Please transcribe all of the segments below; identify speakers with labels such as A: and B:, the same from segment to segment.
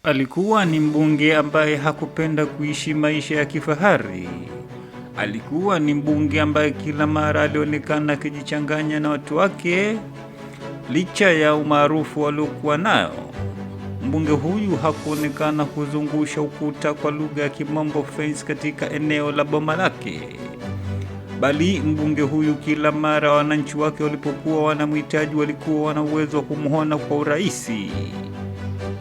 A: Alikuwa ni mbunge ambaye hakupenda kuishi maisha ya kifahari. Alikuwa ni mbunge ambaye kila mara alionekana akijichanganya na watu wake licha ya umaarufu aliokuwa nayo. Mbunge huyu hakuonekana kuzungusha ukuta kwa lugha ya Kimombo fence katika eneo la boma lake. Bali mbunge huyu kila mara wananchi wake walipokuwa wanamhitaji walikuwa wana uwezo wa kumuona kwa urahisi.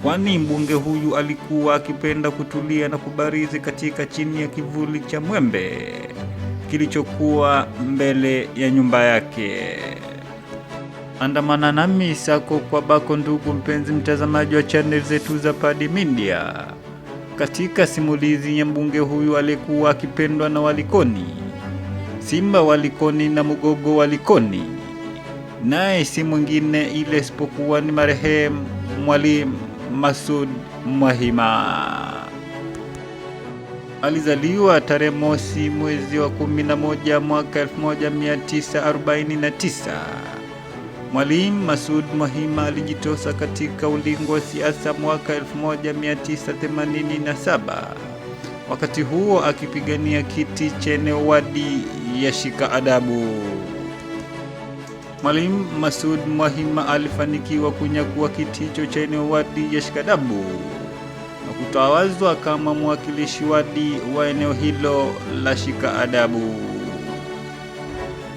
A: Kwani mbunge huyu alikuwa akipenda kutulia na kubarizi katika chini ya kivuli cha mwembe kilichokuwa mbele ya nyumba yake. Andamana nami sako kwa bako, ndugu mpenzi mtazamaji wa channel zetu za Padi Media, katika simulizi ya mbunge huyu alikuwa akipendwa na Walikoni, Simba Walikoni na Mugogo Walikoni, naye si mwingine ile isipokuwa ni marehemu Mwalimu Masud Mwahima. Alizaliwa tarehe mosi mwezi wa 11 mwaka 1949. Mwalimu Masud Mwahima alijitosa katika ulingo wa siasa mwaka 1987, wakati huo akipigania kiti cha eneo wadi ya Shika Adabu. Mwalimu Masud Mwahima alifanikiwa kunyakua kiti hicho cha eneo wadi ya Shika Adabu na kutawazwa kama mwakilishi wadi wa eneo hilo la Shika Adabu,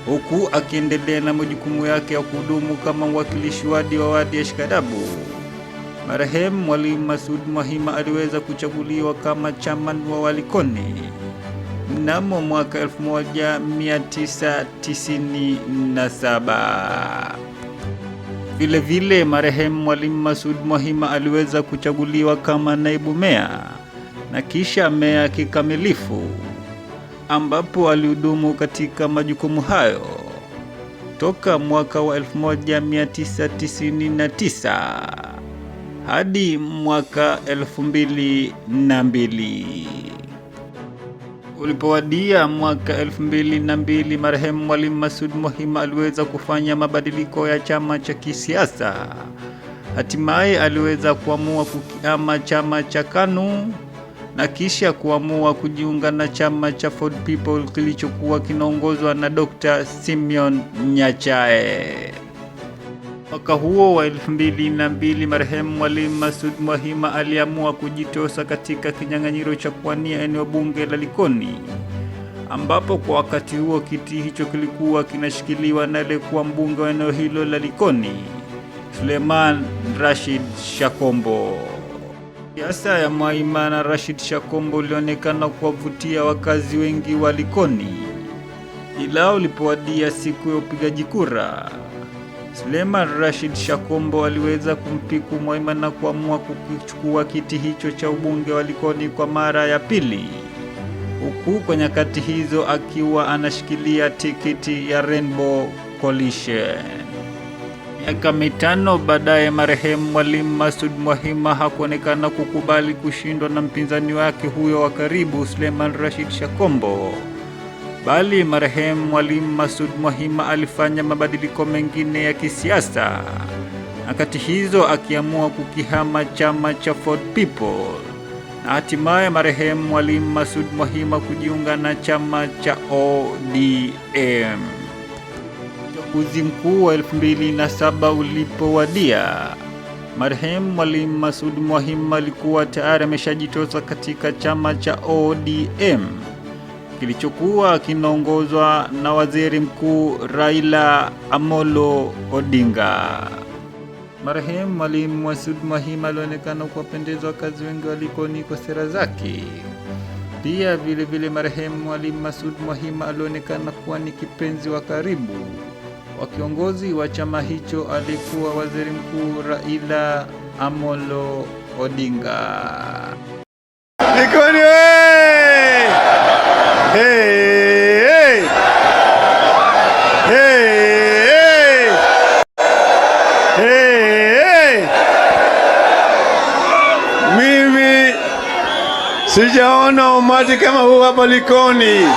A: huku akiendelea na majukumu yake ya kuhudumu kama mwakilishi wadi wa wadi ya Shika Adabu. Marehemu Mwalimu Masud Mwahima aliweza kuchaguliwa kama chairman wa Walikoni mnamo mwaka 1997. Vile marehemu Mwalimu Masud Mwahima aliweza kuchaguliwa kama naibu meya na kisha meya kikamilifu, ambapo alihudumu katika majukumu hayo toka mwaka wa 1999 hadi mwaka 2002. Ulipowadia mwaka 2002, marehemu Mwalimu Masud Mwahima aliweza kufanya mabadiliko ya chama cha kisiasa. Hatimaye aliweza kuamua kukihama chama cha KANU na kisha kuamua kujiunga na chama cha Ford People kilichokuwa kinaongozwa na Dr. Simeon Nyachae. Mwaka huo wa 2002, marehemu Mwalimu Masud Mwahima aliamua kujitosa katika kinyang'anyiro cha kuwania eneo bunge la Likoni, ambapo kwa wakati huo kiti hicho kilikuwa kinashikiliwa na aliyekuwa mbunge wa eneo hilo la Likoni, Suleiman Rashid Shakombo. Siasa ya Mwahima na Rashid Shakombo ilionekana kuwavutia wakazi wengi wa Likoni, ila ulipowadia siku ya upigaji kura, Suleiman Rashid Shakombo aliweza kumpiku Mwahima na kuamua kukichukua kiti hicho cha ubunge wa Likoni kwa mara ya pili, huku kwa nyakati hizo akiwa anashikilia tikiti ya Rainbow Coalition. Miaka mitano baadaye, marehemu Mwalimu Masud Mwahima hakuonekana kukubali kushindwa na mpinzani wake huyo wa karibu Suleiman Rashid Shakombo, bali marehemu Mwalimu Masud Mwahima alifanya mabadiliko mengine ya kisiasa, wakati hizo akiamua kukihama chama cha Ford People na hatimaye marehemu Mwalimu Masud Mwahima kujiunga na chama cha ODM. Uchaguzi mkuu wa 2007 ulipowadia, marehemu Mwalimu Masud Mwahima alikuwa tayari ameshajitosa katika chama cha ODM kilichokuwa kinaongozwa na Waziri Mkuu Raila Amolo Odinga. Marehemu Mwalimu Masud Mwahima alionekana kuwapendeza wakazi wengi wa Likoni kwa sera zake. Pia vile marehemu Mwalimu Masud Mwahima alionekana kuwa ni kipenzi wa karibu wa kiongozi wa chama hicho alikuwa Waziri Mkuu Raila Amolo Odinga. Likoni hey! Mimi sijaona umati kama huu hapa Likoni.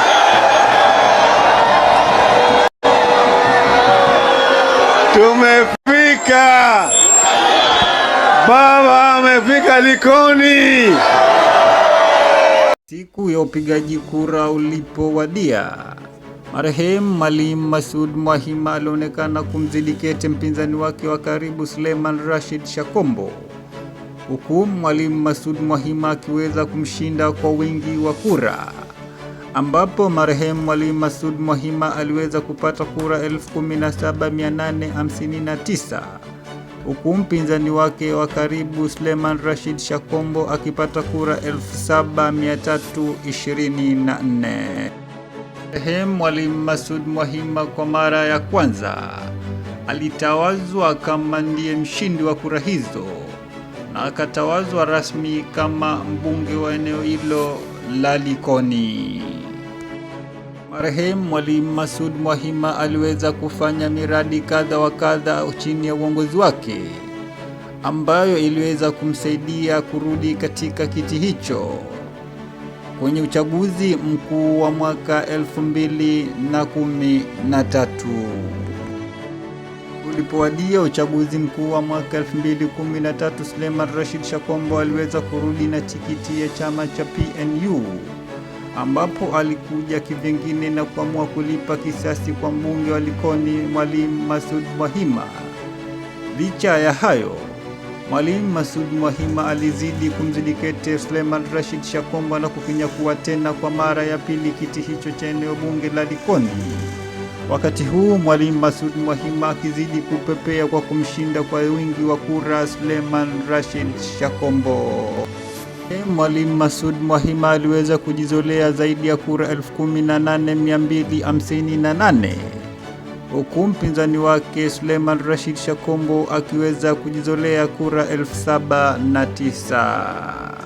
A: Tumefika baba.
B: amefika Likoni.
A: Siku ya upigaji kura ulipowadia, marehemu Mwalimu Masud Mwahima alionekana kumzidi kete mpinzani wake wa karibu Suleiman Rashid Shakombo, huku Mwalimu Masud Mwahima akiweza kumshinda kwa wingi wa kura, ambapo marehemu Mwalimu Masud Mwahima aliweza kupata kura 17,859, huku mpinzani wake wa karibu Suleiman Rashid Shakombo akipata kura 7,324. Marehemu Mwalimu Masud Mwahima kwa mara ya kwanza alitawazwa kama ndiye mshindi wa kura hizo na akatawazwa rasmi kama mbunge wa eneo hilo la Likoni. Marehemu Mwalimu Masud Mwahima aliweza kufanya miradi kadha wa kadha chini ya uongozi wake, ambayo iliweza kumsaidia kurudi katika kiti hicho kwenye uchaguzi mkuu wa mwaka 2013. Ulipowadia uchaguzi mkuu wa mwaka 2013, Suleiman Rashid Shakombo aliweza kurudi na tikiti ya chama cha PNU, ambapo alikuja kivyengine na kuamua kulipa kisasi kwa mbunge wa Likoni Mwalimu Masud Mwahima. Licha ya hayo, Mwalimu Masud Mwahima alizidi kumzidi kete Suleiman Rashid Shakombo na kukinyakua tena kwa mara ya pili kiti hicho cha eneo bunge la Likoni. Wakati huu Mwalimu Masud Mwahima akizidi kupepea kwa kumshinda kwa wingi wa kura Suleiman Rashid Shakombo. Mwalimu Masud Mwahima aliweza kujizolea zaidi ya kura 18,258, huku mpinzani wake Suleiman Rashid Shakombo akiweza kujizolea kura 7,009.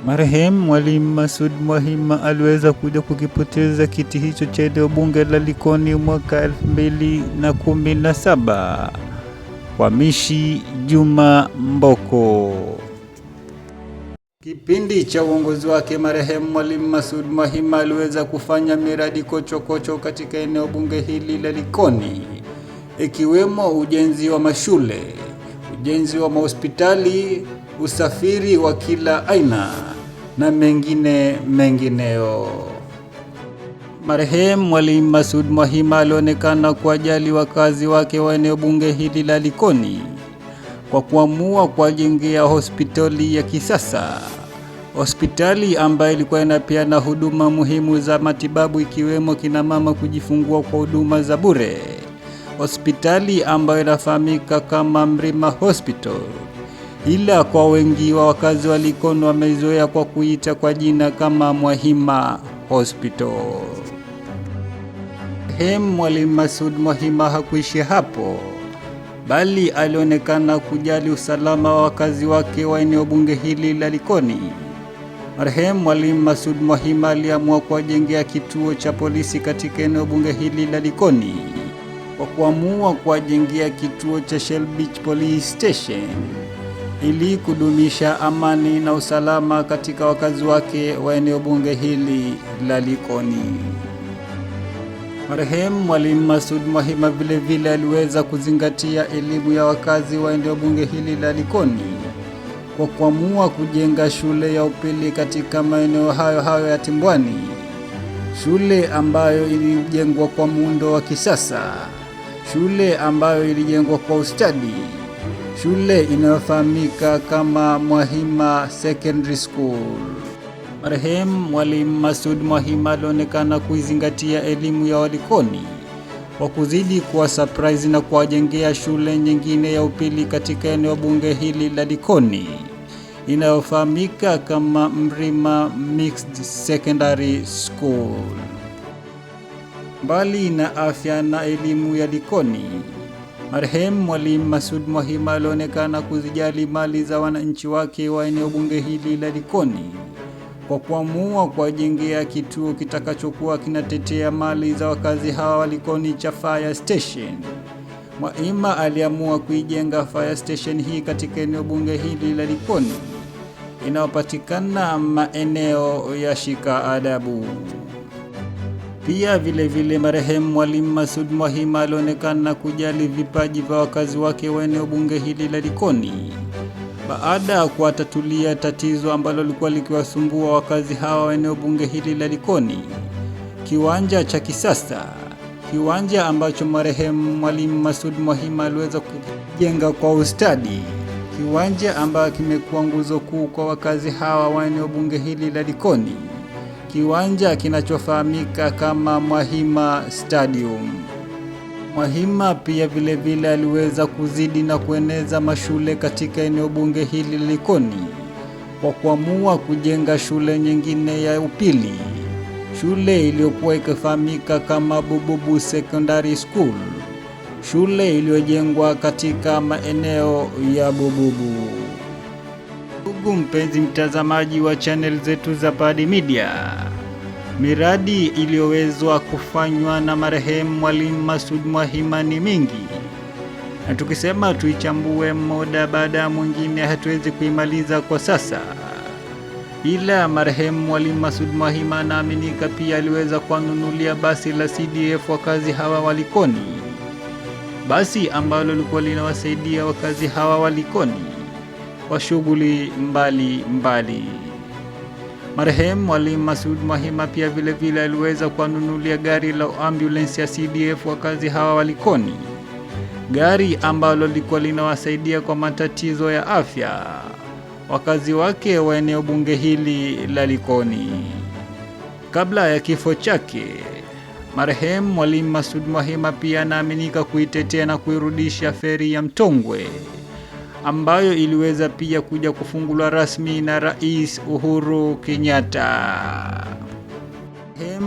A: Marehemu Mwalimu Masud Mwahima aliweza kuja kukipoteza kiti hicho cha eneo bunge la Likoni mwaka 2017 kwa Mishi Juma Mboko. Kipindi cha uongozi wake, marehemu Mwalimu Masud Mwahima aliweza kufanya miradi kochokocho katika eneo bunge hili la Likoni, ikiwemo ujenzi wa mashule, ujenzi wa mahospitali, usafiri wa kila aina na mengineyo. Marehemu Mwalimu Masud Mwahima alionekana kuwajali wakazi wake wa eneo bunge hili la Likoni kwa kuamua kuwajengea hospitali ya kisasa, hospitali ambayo ilikuwa inapeana huduma muhimu za matibabu ikiwemo kina mama kujifungua kwa huduma za bure, hospitali ambayo inafahamika kama Mrima Hospital, ila kwa wengi wa wakazi wa Likoni wamezoea kwa kuita kwa jina kama Mwahima Hospital. Mwalimu Masud Mwahima hakuishi hapo, bali alionekana kujali usalama wa wakazi wake wa eneo bunge hili la Likoni. Marehemu Mwalimu Masud Mwahima aliamua kuwajengea kituo cha polisi katika eneo bunge hili la Likoni kwa kuamua kuwajengea kituo cha Shell Beach Police Station ili kudumisha amani na usalama katika wakazi wake wa eneo bunge hili la Likoni. Marehemu Mwalimu Masud Mwahima vile vile aliweza kuzingatia elimu ya wakazi wa eneo bunge hili la Likoni kwa kuamua kujenga shule ya upili katika maeneo hayo ya Timbwani, shule ambayo ilijengwa kwa muundo wa kisasa, shule ambayo ilijengwa kwa ustadi, shule inayofahamika kama Mwahima Secondary School. Marehemu Mwalimu Masud Mwahima alionekana kuizingatia elimu ya Walikoni kwa kuzidi kuwa surprise na kuwajengea shule nyingine ya upili katika eneo bunge hili la Likoni inayofahamika kama Mrima Mixed Secondary School. Mbali na afya na elimu ya Likoni, marehemu Mwalimu Masud Mwahima alionekana kuzijali mali za wananchi wake wa eneo bunge hili la Likoni kwa kuamua kuwajengea kituo kitakachokuwa kinatetea mali za wakazi hawa wa Likoni cha fire station. Mwahima aliamua kuijenga fire station hii katika eneo bunge hili la Likoni inayopatikana maeneo ya Shika Adabu. Pia vile marehemu Mwalimu Masud Mwahima alionekana kujali vipaji vya wakazi wake wa eneo bunge hili la Likoni Baada ya kuwatatulia tatizo ambalo lilikuwa likiwasumbua wakazi hawa wa eneo bunge hili la Likoni, kiwanja cha kisasa, kiwanja ambacho marehemu Mwalimu Masud Mwahima aliweza kujenga kwa ustadi, kiwanja ambacho kimekuwa nguzo kuu kwa wakazi hawa wa eneo bunge hili la Likoni, kiwanja kinachofahamika kama Mwahima Stadium. Mwahima pia vile aliweza kuzidi na kueneza mashule katika eneo bunge hili la Likoni kwa kuamua kujenga shule nyingine ya upili, shule iliyokuwa ikifahamika kama Bububu Secondary School, shule iliyojengwa katika maeneo ya Bububu. Ndugu mpenzi mtazamaji wa channel zetu za Padi Media, miradi iliyowezwa kufanywa na marehemu Mwalimu Masud Mwahima ni mingi, na tukisema tuichambue mmoja baada ya mwingine hatuwezi kuimaliza kwa sasa. Ila marehemu Mwalimu Masud Mwahima anaaminika pia aliweza kuwanunulia basi la CDF wakazi hawa wa Likoni, basi ambalo lilikuwa linawasaidia wakazi hawa wa Likoni kwa shughuli mbali. Marehemu Mwalimu Masud Mwahima pia vile aliweza kuwanunulia gari la ambulance ya CDF wakazi hawa wa Likoni, gari ambalo lilikuwa linawasaidia kwa matatizo ya afya wakazi wake wa eneo bunge hili la Likoni. Kabla ya kifo chake, marehemu Mwalimu Masud Mwahima pia anaaminika kuitetea na kuirudisha feri ya Mtongwe ambayo iliweza pia kuja kufunguliwa rasmi na Rais Uhuru Kenyatta.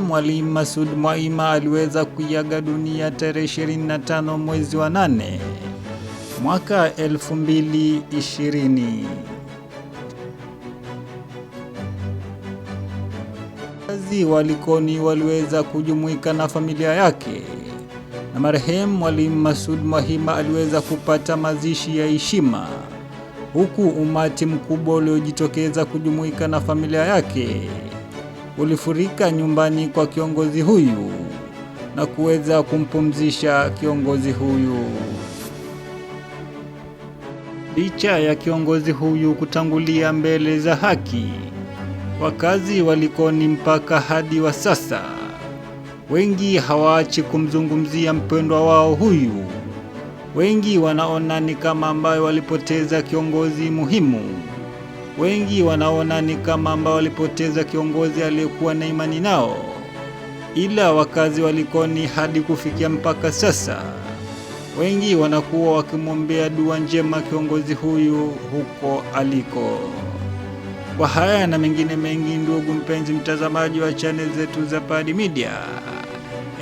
A: Mwalimu Masud Mwahima aliweza kuiaga dunia tarehe 25 mwezi wa 8 mwaka 2020. Wakazi wa Likoni waliweza kujumuika na familia yake, na marehemu Mwalimu Masud Mwahima aliweza kupata mazishi ya heshima, huku umati mkubwa uliojitokeza kujumuika na familia yake ulifurika nyumbani kwa kiongozi huyu na kuweza kumpumzisha kiongozi huyu. Licha ya kiongozi huyu kutangulia mbele za haki, wakazi wa Likoni mpaka hadi wa sasa wengi hawaachi kumzungumzia mpendwa wao huyu. Wengi wanaona ni kama ambayo walipoteza kiongozi muhimu. Wengi wanaona ni kama ambayo walipoteza kiongozi aliyekuwa na imani nao. Ila wakazi wa Likoni hadi kufikia mpaka sasa, wengi wanakuwa wakimwombea dua njema kiongozi huyu huko aliko. Kwa haya na mengine mengi, ndugu mpenzi mtazamaji wa channel zetu za Padi Media,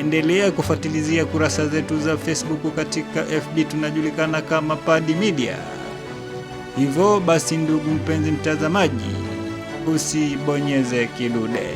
A: endelea kufuatilizia kurasa zetu za Facebook. Katika FB tunajulikana kama Padi Media. Hivyo basi, ndugu mpenzi mtazamaji, usibonyeze kidude.